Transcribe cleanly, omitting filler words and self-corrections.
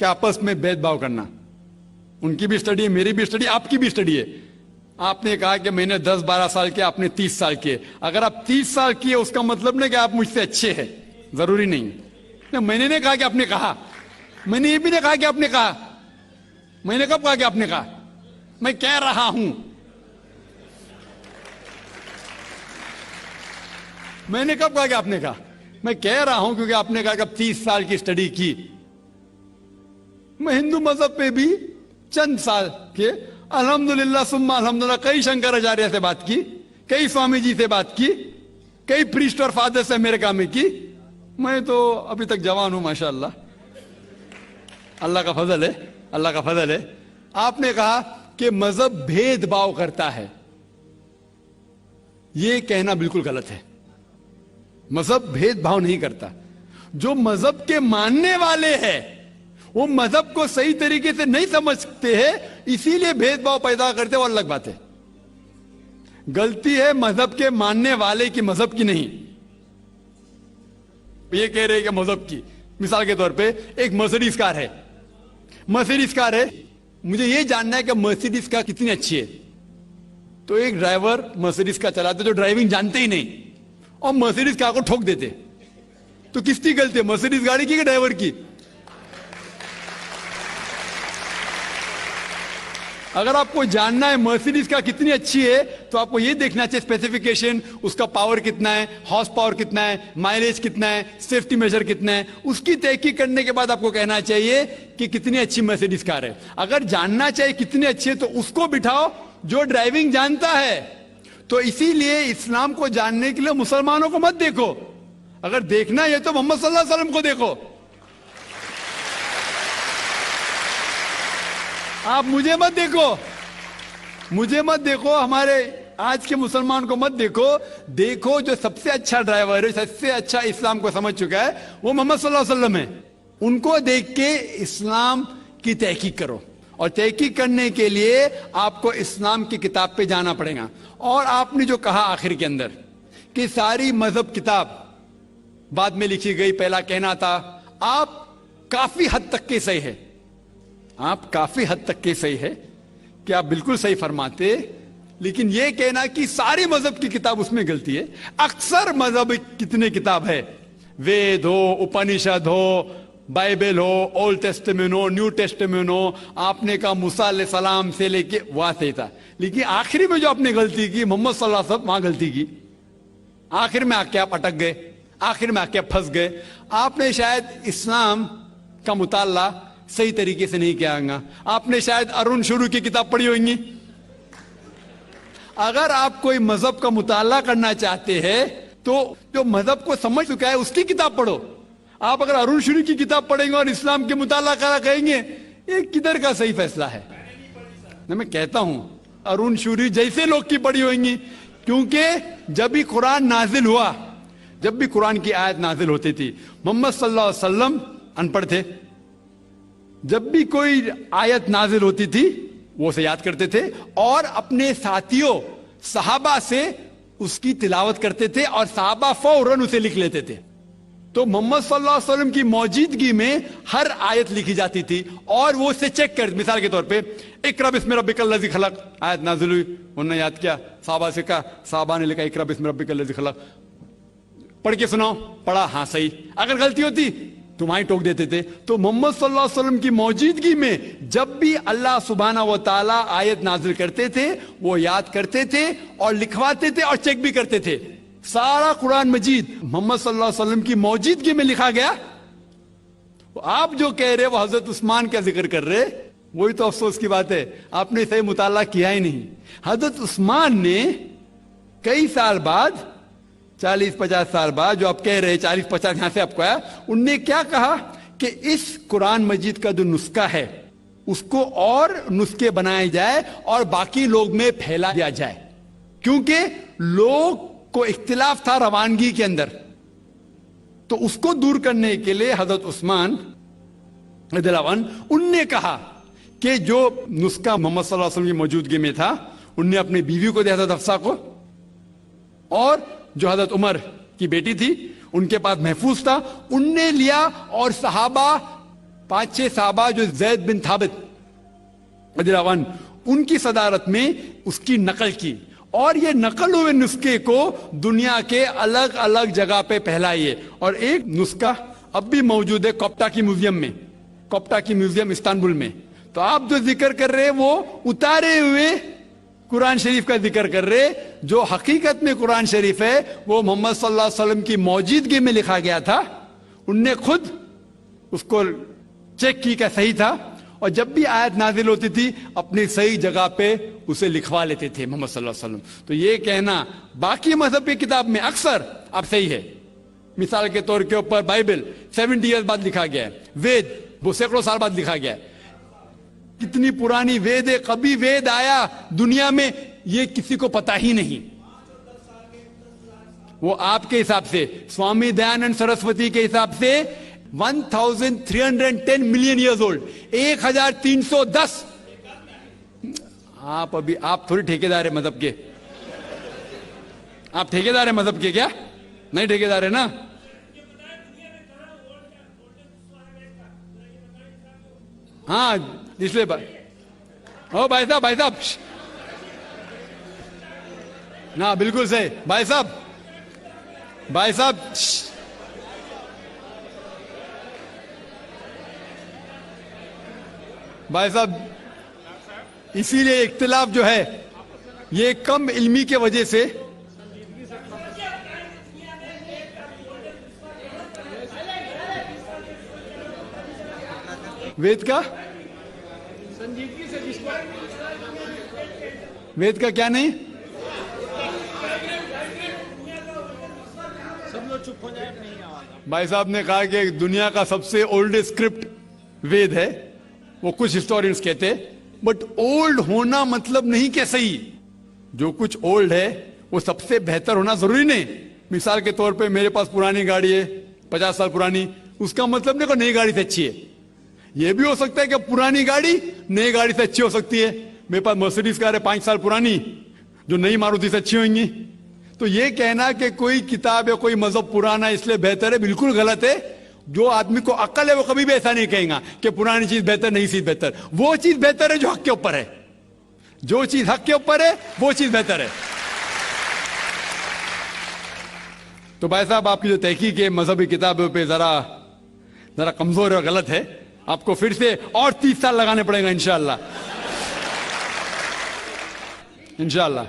کہ آپس میں بھید بھاؤ کرنا. ان کی بھی اسٹڈی ہے, میری بھی اسٹڈی, آپ کی بھی اسٹڈی ہے. آپ نے کہا کہ میں نے 10-12 سال کیا, آپ نے 30 سال کیے. اگر آپ 30 سال کیے اس کا مطلب نہیں کہ آپ مجھ سے اچھے ہیں, ضروری نہیں. میں نے نہیں کہا کہ آپ نے کہا, میں نے یہ بھی نہیں کہا کہ آپ نے کہا. میں نے کب کہا کہ آپ نے کہا؟ میں کہہ رہا ہوں. میں نے کب کہا کہ آپ نے کہا؟ میں کہہ رہا ہوں کیونکہ آپ نے کہا کہ اب 30 سال کی اسٹڈی کی. میں ہندو مذہب پہ بھی چند سال کے الحمدللہ ثم الحمدللہ کئی شنکراچاریہ سے بات کی, کئی سوامی جی سے بات کی, کئی پریسٹ اور فادر سے امریکہ میں کی. میں تو ابھی تک جوان ہوں ماشاءاللہ, اللہ کا فضل ہے, اللہ کا فضل ہے. آپ نے کہا کہ مذہب بھید بھاؤ کرتا ہے. یہ کہنا بالکل غلط ہے. مذہب بھید بھاؤ نہیں کرتا. جو مذہب کے ماننے والے ہیں وہ مذہب کو صحیح طریقے سے نہیں سمجھتے ہیں, اسی لیے بھید بھاؤ پیدا کرتے, وہ الگ بات ہے. غلطی ہے مذہب کے ماننے والے کی, مذہب کی نہیں. یہ کہہ رہے کہ مذہب کی, مثال کے طور پہ ایک مرسیڈیز کار ہے, مرسیڈیز کار ہے, مجھے یہ جاننا ہے کہ مرسیڈیز کار کتنی اچھی ہے. تو ایک ڈرائیور مرسیڈیز کار چلاتے جو ڈرائیونگ جانتے ہی نہیں اور مرسیڈیز کار کو ٹھوک دیتے, تو کس کی غلطی ہے, مرسیڈیز گاڑی کی کہ ڈرائیور کی؟ اگر آپ کو جاننا ہے مرسیڈیز کا کتنی اچھی ہے تو آپ کو یہ دیکھنا چاہیے اسپیسیفیکیشن, اس کا پاور کتنا ہے, ہارس پاور کتنا ہے, مائلیج کتنا ہے, سیفٹی میجر کتنا ہے. اس کی تحقیق کرنے کے بعد آپ کو کہنا چاہیے کہ کتنی اچھی مرسیڈیز کار ہے. اگر جاننا چاہیے کتنی اچھی ہے تو اس کو بٹھاؤ جو ڈرائیونگ جانتا ہے. تو اسی لیے اسلام کو جاننے کے لیے مسلمانوں کو مت دیکھو, اگر دیکھنا ہے تو محمد صلی اللہ علیہ وسلم کو دیکھو. آپ مجھے مت دیکھو, مجھے مت دیکھو, ہمارے آج کے مسلمان کو مت دیکھو. دیکھو جو سب سے اچھا ڈرائیور ہے, سب سے اچھا اسلام کو سمجھ چکا ہے, وہ محمد صلی اللہ علیہ وسلم ہے. ان کو دیکھ کے اسلام کی تحقیق کرو, اور تحقیق کرنے کے لیے آپ کو اسلام کی کتاب پہ جانا پڑے گا. اور آپ نے جو کہا آخر کے اندر کہ ساری مذہب کتاب بعد میں لکھی گئی, پہلا کہنا تھا, آپ کافی حد تک کے صحیح ہے, آپ کافی حد تک کے صحیح ہے کہ آپ بالکل صحیح فرماتے. لیکن یہ کہنا کہ ساری مذہب کی کتاب اس میں غلطی ہے. اکثر مذہب کتنے کتاب ہے, وید ہو, اپنشد ہو, بائبل ہو, اولڈ ٹیسٹمنٹ ہو, نیو ٹیسٹمنٹ ہو. آپ نے کہا موسیٰ علیہ السلام سے لے کے وہاں سے تھا, لیکن آخری میں جو آپ نے غلطی کی محمد صلی اللہ علیہ وسلم, وہاں غلطی کی. آخر میں آ کے آپ اٹک گئے, آخر میں آ کے آپ پھنس گئے. آپ نے شاید اسلام کا مطالعہ صحیح طریقے سے نہیں کیا گا. آپ نے شاید ارون شروع کی کتاب پڑھی ہوئیں گی. اگر آپ کوئی مذہب کا مطالعہ کرنا چاہتے ہیں تو جو مذہب کو سمجھ چکا ہے اس کی کتاب پڑھو. آپ اگر ارون شروع کی کتاب پڑھیں گے اور اسلام کے مطالعہ کرا کہیں گے, یہ کدھر کا صحیح فیصلہ ہے؟ میں کہتا ہوں ارون شوری جیسے لوگ کی پڑھی ہوئیں گی, کیونکہ جب بھی قرآن نازل ہوا, جب بھی قرآن کی آیت نازل ہوتی تھی, محمد صلی اللہ علیہ وسلم ان پڑھ تھے. جب بھی کوئی آیت نازل ہوتی تھی وہ اسے یاد کرتے تھے اور اپنے ساتھیوں صحابہ سے اس کی تلاوت کرتے تھے, اور صحابہ فوراً اسے لکھ لیتے تھے. تو محمد صلی اللہ علیہ وسلم کی موجودگی میں ہر آیت لکھی جاتی تھی اور وہ اسے چیک کر, مثال کے طور پہ اقرا بسم ربک الذی خلق آیت نازل ہوئی, انہوں نے یاد کیا, صحابہ سے کہا, صحابہ نے لکھا اقرا بسم ربک الذی خلق, پڑھ کے سناؤ, پڑھا, ہاں صحیح. اگر غلطی ہوتی تو وہیں ٹوک دیتے تھے. تو محمد صلی اللہ علیہ وسلم کی موجودگی میں جب بھی اللہ سبحانہ و تعالیٰ آیت نازل کرتے تھے وہ یاد کرتے تھے اور لکھواتے تھے اور چیک بھی کرتے تھے. سارا قرآن مجید محمد صلی اللہ علیہ وسلم کی موجودگی میں لکھا گیا. آپ جو کہہ رہے وہ حضرت عثمان کا ذکر کر رہے, وہی تو افسوس کی بات ہے, آپ نے صحیح مطالعہ کیا ہی نہیں. حضرت عثمان نے کئی سال بعد, 40-50 سال بعد, جو آپ کہہ رہے 40-50 یہاں سے آپ کو آیا, ان نے کیا کہا کہ اس قرآن مجید کا جو نسخہ ہے اس کو اور نسخے بنائے جائے اور باقی لوگ میں پھیلا دیا جائے, کیونکہ لوگ کو اختلاف تھا روانگی کے اندر. تو اس کو دور کرنے کے لیے حضرت عثمان رضی اللہ عنہ ان نے کہا کہ جو نسخہ محمد صلی اللہ علیہ وسلم کی موجودگی میں تھا ان نے اپنی بیوی کو دیا, حضرت حفصہ کو, اور جو حضرت عمر کی بیٹی تھی ان کے پاس محفوظ تھا, ان نے لیا اور صحابہ 5-6 صحابہ جو زید بن ثابت رضی اللہ عنہ ان کی صدارت میں اس کی نقل کی، اور یہ نقل ہوئے نسخے کو دنیا کے الگ الگ جگہ پہ پھیلائیے. اور ایک نسخہ اب بھی موجود ہے کوپٹا کی میوزیم میں، کوپٹا کی میوزیم استنبول میں. تو آپ جو ذکر کر رہے وہ اتارے ہوئے قرآن شریف کا ذکر کر رہے، جو حقیقت میں قرآن شریف ہے وہ محمد صلی اللہ علیہ وسلم کی موجودگی میں لکھا گیا تھا. ان نے خود اس کو چیک کی کہ صحیح تھا، اور جب بھی آیت نازل ہوتی تھی اپنی صحیح جگہ پہ اسے لکھوا لیتے تھے محمد صلی اللہ علیہ وسلم. تو یہ کہنا باقی مذہب کی کتاب میں اکثر اب صحیح ہے. مثال کے طور کے اوپر بائبل 70 ایئرز بعد لکھا گیا ہے، وید وہ سینکڑوں سال بعد لکھا گیا ہے. کتنی پرانی وید ہے، کبھی وید آیا دنیا میں یہ کسی کو پتا ہی نہیں. وہ آپ کے حساب سے سوامی دیانند سرسوتی کے حساب سے 1310 ملین ایئرز اولڈ، 1310. آپ تھوڑی ٹھیکیدار ہے مذہب کے، آپ ٹھیکیدار ہے مذہب کے کیا؟ نہیں ٹھیکیدار ہے نا. ہاں اس لیے بھائی صاحب نا بالکل صحیح. بھائی صاحب بھائی صاحب اسی لیے اختلاف جو ہے یہ کم علمی کی وجہ سے. وید کا کیا نہیں؟ بھائی صاحب نے کہا کہ دنیا کا سب سے اولڈ اسکرپٹ وید ہے، وہ کچھ ہسٹورینز کہتے، بٹ اولڈ ہونا مطلب نہیں کہ صحیح. جو کچھ اولڈ ہے وہ سب سے بہتر ہونا ضروری نہیں. مثال کے طور پہ میرے پاس پرانی گاڑی ہے 50 سال پرانی، اس کا مطلب نہیں کہ نئی گاڑی سے اچھی ہے. یہ بھی ہو سکتا ہے کہ پرانی گاڑی نئی گاڑی سے اچھی ہو سکتی ہے. میرے پاس مرسیڈیز کار ہے 5 سال پرانی جو نئی ماروتی سے اچھی ہوئیں گی. تو یہ کہنا کہ کوئی کتاب یا کوئی مذہب پرانا اس لیے بہتر ہے بالکل غلط ہے. جو آدمی کو عقل ہے وہ کبھی بھی ایسا نہیں کہیں گا کہ پرانی چیز بہتر نئی چیز بہتر. وہ چیز بہتر ہے جو حق کے اوپر ہے، جو چیز حق کے اوپر ہے وہ چیز بہتر ہے. تو بھائی صاحب آپ کی جو تحقیق ہے مذہبی کتابوں پہ ذرا کمزور اور غلط ہے. آپ کو پھر سے اور 30 سال لگانے پڑے گا انشاءاللہ. انشاءاللہ.